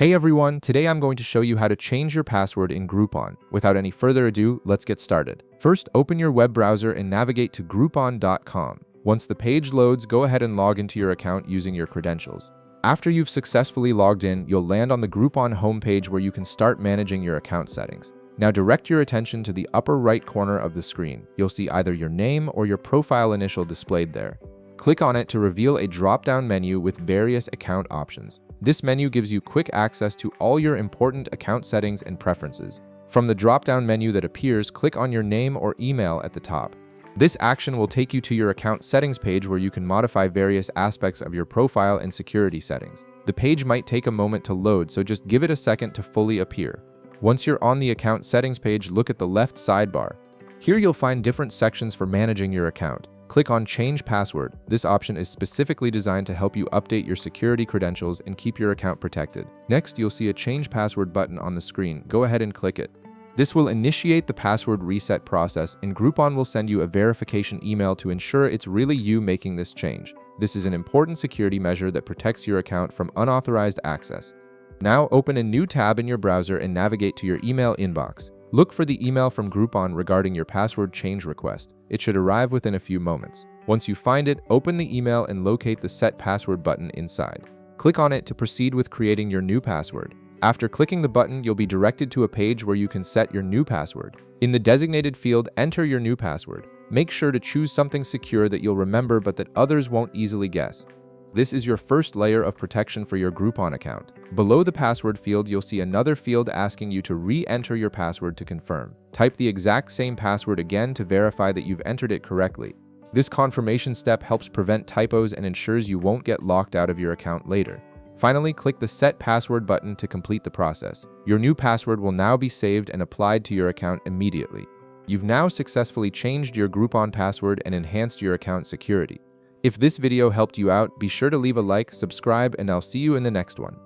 Hey everyone, today I'm going to show you how to change your password in Groupon. Without any further ado, let's get started. First, open your web browser and navigate to groupon.com. Once the page loads, go ahead and log into your account using your credentials. After you've successfully logged in, you'll land on the Groupon homepage where you can start managing your account settings. Now direct your attention to the upper right corner of the screen. You'll see either your name or your profile initial displayed there. Click on it to reveal a drop-down menu with various account options. This menu gives you quick access to all your important account settings and preferences. From the drop-down menu that appears, click on your name or email at the top. This action will take you to your account settings page where you can modify various aspects of your profile and security settings. The page might take a moment to load, so just give it a second to fully appear. Once you're on the account settings page, look at the left sidebar. Here you'll find different sections for managing your account. Click on Change Password. This option is specifically designed to help you update your security credentials and keep your account protected. Next, you'll see a Change Password button on the screen. Go ahead and click it. This will initiate the password reset process, and Groupon will send you a verification email to ensure it's really you making this change. This is an important security measure that protects your account from unauthorized access. Now open a new tab in your browser and navigate to your email inbox. Look for the email from Groupon regarding your password change request. It should arrive within a few moments. Once you find it, open the email and locate the Set Password button inside. Click on it to proceed with creating your new password. After clicking the button, you'll be directed to a page where you can set your new password. In the designated field, enter your new password. Make sure to choose something secure that you'll remember but that others won't easily guess. This is your first layer of protection for your Groupon account. Below the password field, you'll see another field asking you to re-enter your password to confirm. Type the exact same password again to verify that you've entered it correctly. This confirmation step helps prevent typos and ensures you won't get locked out of your account later. Finally, click the Set Password button to complete the process. Your new password will now be saved and applied to your account immediately. You've now successfully changed your Groupon password and enhanced your account security. If this video helped you out, be sure to leave a like, subscribe, and I'll see you in the next one.